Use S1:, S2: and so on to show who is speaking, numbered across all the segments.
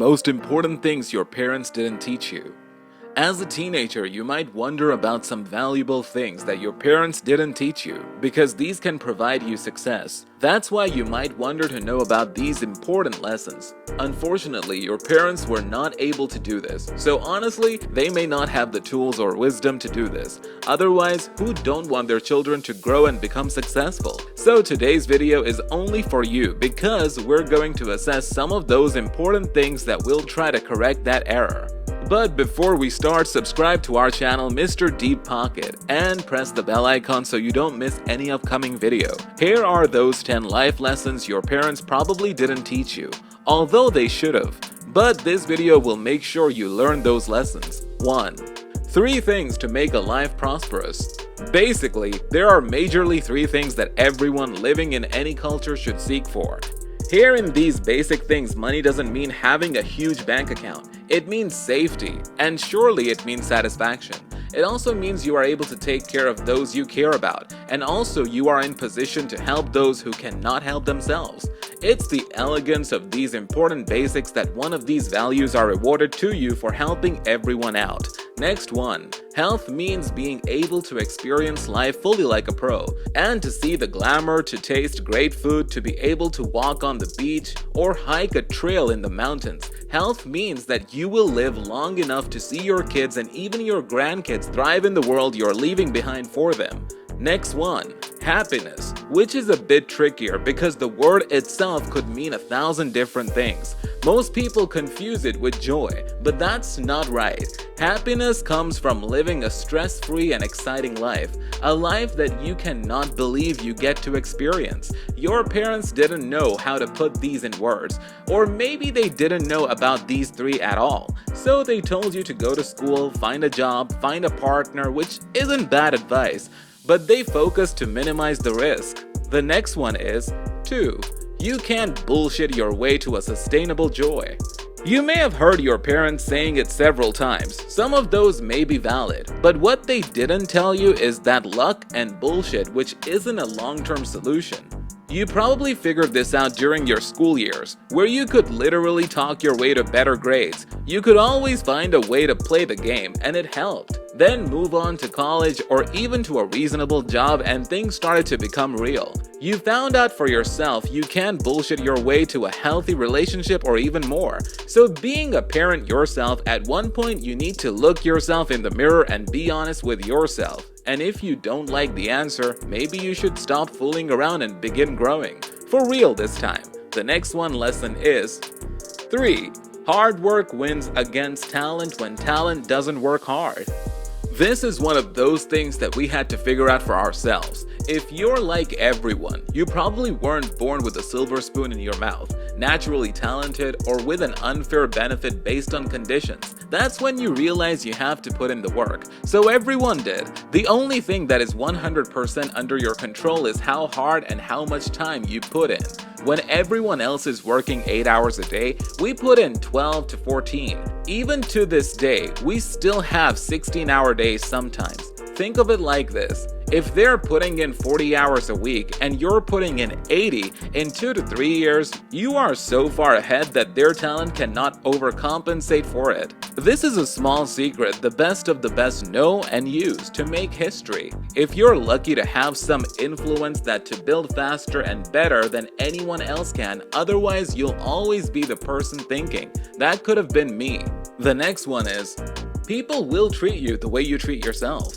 S1: Most important things your parents didn't teach you. As a teenager, you might wonder about some valuable things that your parents didn't teach you, because these can provide you success. That's why you might wonder to know about these important lessons. Unfortunately, your parents were not able to do this, so honestly, they may not have the tools or wisdom to do this. Otherwise, who don't want their children to grow and become successful? So today's video is only for you, because we're going to assess some of those important things that will try to correct that error. But before we start, subscribe to our channel Mr. Deep Pocket and press the bell icon so you don't miss any upcoming video. Here are those 10 life lessons your parents probably didn't teach you, although they should have. But this video will make sure you learn those lessons. 1. 3 things to make a life prosperous. Basically, there are majorly 3 things that everyone living in any culture should seek for. Here in these basic things, money doesn't mean having a huge bank account. It means safety, and surely it means satisfaction. It also means you are able to take care of those you care about, and also you are in position to help those who cannot help themselves. It's the elegance of these important basics that one of these values are rewarded to you for helping everyone out. Next one. Health means being able to experience life fully like a pro, and to see the glamour, to taste great food, to be able to walk on the beach or hike a trail in the mountains. Health means that you will live long enough to see your kids and even your grandkids thrive in the world you're leaving behind for them. Next one. Happiness, which is a bit trickier because the word itself could mean 1,000 different things. Most people confuse it with joy, but that's not right. Happiness comes from living a stress-free and exciting life, a life that you cannot believe you get to experience. Your parents didn't know how to put these in words, or maybe they didn't know about these 3 at all. So they told you to go to school, find a job, find a partner, which isn't bad advice, but they focused to minimize the risk. The next one is 2. You can't bullshit your way to a sustainable joy. You may have heard your parents saying it several times. Some of those may be valid, but what they didn't tell you is that luck and bullshit, which isn't a long-term solution. You probably figured this out during your school years, where you could literally talk your way to better grades. You could always find a way to play the game, and it helped. Then move on to college or even to a reasonable job and things started to become real. You found out for yourself you can't bullshit your way to a healthy relationship or even more. So being a parent yourself, at one point you need to look yourself in the mirror and be honest with yourself. And if you don't like the answer, maybe you should stop fooling around and begin growing. For real this time. The next one lesson is 3. Hard work wins against talent when talent doesn't work hard. This is one of those things that we had to figure out for ourselves. If you're like everyone, you probably weren't born with a silver spoon in your mouth, naturally talented, or with an unfair benefit based on conditions. That's when you realize you have to put in the work. So everyone did. The only thing that is 100% under your control is how hard and how much time you put in. When everyone else is working 8 hours a day, we put in 12 to 14. Even to this day, we still have 16-hour days sometimes. Think of it like this. If they're putting in 40 hours a week and you're putting in 80, in 2 to 3 years, you are so far ahead that their talent cannot overcompensate for it. This is a small secret the best of the best know and use to make history. If you're lucky to have some influence that to build faster and better than anyone else can, otherwise you'll always be the person thinking, that could have been me. The next one is, people will treat you the way you treat yourself.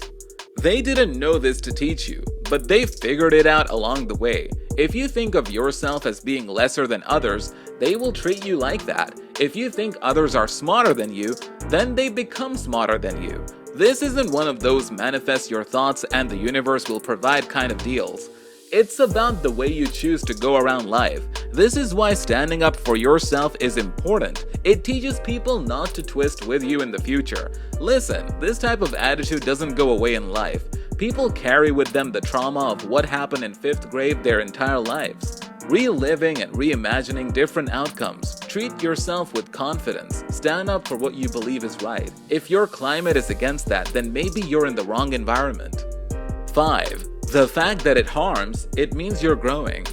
S1: They didn't know this to teach you, but they figured it out along the way. If you think of yourself as being lesser than others, they will treat you like that. If you think others are smarter than you, then they become smarter than you. This isn't one of those manifest your thoughts and the universe will provide kind of deals. It's about the way you choose to go around life. This is why standing up for yourself is important. It teaches people not to twist with you in the future. Listen, this type of attitude doesn't go away in life. People carry with them the trauma of what happened in 5th grade their entire lives. Reliving and reimagining different outcomes. Treat yourself with confidence. Stand up for what you believe is right. If your climate is against that, then maybe you're in the wrong environment. 5. The fact that it harms, it means you're growing.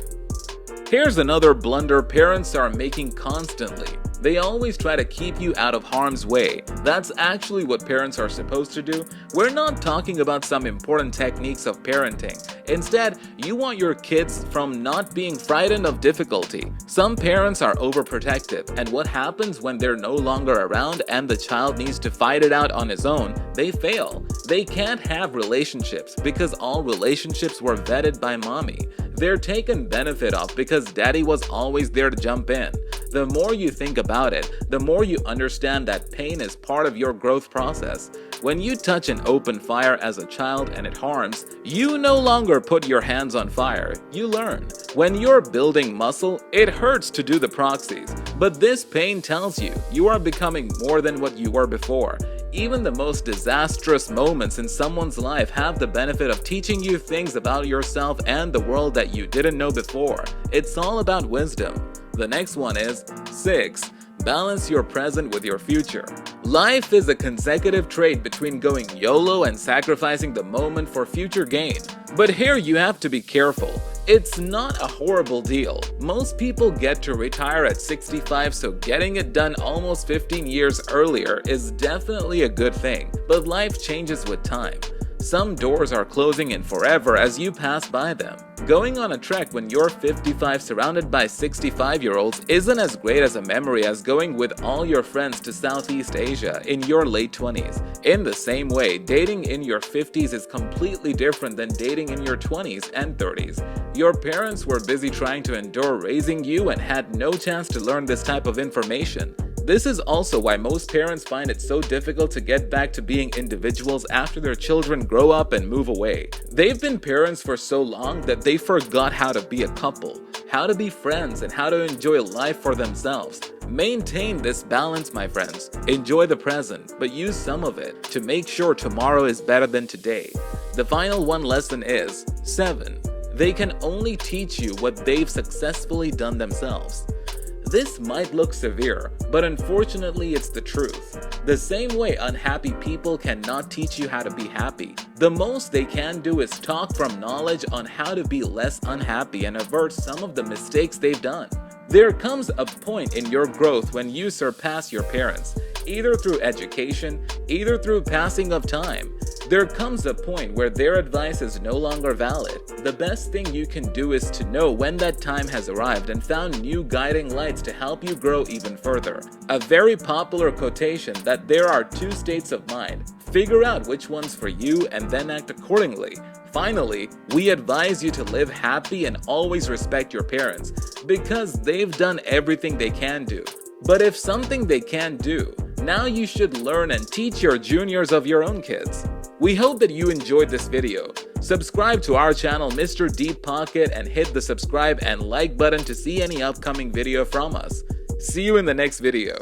S1: Here's another blunder parents are making constantly. They always try to keep you out of harm's way. That's actually what parents are supposed to do. We're not talking about some important techniques of parenting. Instead, you want your kids from not being frightened of difficulty. Some parents are overprotective, and what happens when they're no longer around and the child needs to fight it out on his own? They fail. They can't have relationships because all relationships were vetted by mommy. They're taken benefit of because daddy was always there to jump in. The more you think about it, the more you understand that pain is part of your growth process. When you touch an open fire as a child and it harms, you no longer put your hands on fire, you learn. When you're building muscle, it hurts to do the proxies, but this pain tells you you are becoming more than what you were before. Even the most disastrous moments in someone's life have the benefit of teaching you things about yourself and the world that you didn't know before. It's all about wisdom. The next one is 6. Balance your present with your future. Life is a consecutive trade between going YOLO and sacrificing the moment for future gain. But here you have to be careful. It's not a horrible deal. Most people get to retire at 65, so getting it done almost 15 years earlier is definitely a good thing. But life changes with time. Some doors are closing in forever as you pass by them. Going on a trek when you're 55 surrounded by 65-year-olds isn't as great as a memory as going with all your friends to Southeast Asia in your late 20s. In the same way, dating in your 50s is completely different than dating in your 20s and 30s. Your parents were busy trying to endure raising you and had no chance to learn this type of information. This is also why most parents find it so difficult to get back to being individuals after their children grow up and move away. They've been parents for so long that they forgot how to be a couple, how to be friends, and how to enjoy life for themselves. Maintain this balance, my friends. Enjoy the present, but use some of it to make sure tomorrow is better than today. The final one lesson is 7. They can only teach you what they've successfully done themselves. This might look severe, but unfortunately it's the truth. The same way unhappy people cannot teach you how to be happy, the most they can do is talk from knowledge on how to be less unhappy and avert some of the mistakes they've done. There comes a point in your growth when you surpass your parents, either through education, either through passing of time. There comes a point where their advice is no longer valid. The best thing you can do is to know when that time has arrived and found new guiding lights to help you grow even further. A very popular quotation that there are 2 states of mind. Figure out which one's for you and then act accordingly. Finally, we advise you to live happy and always respect your parents because they've done everything they can do. But if something they can't do, now you should learn and teach your juniors of your own kids. We hope that you enjoyed this video. Subscribe to our channel Mr. Deep Pocket and hit the subscribe and like button to see any upcoming video from us. See you in the next video.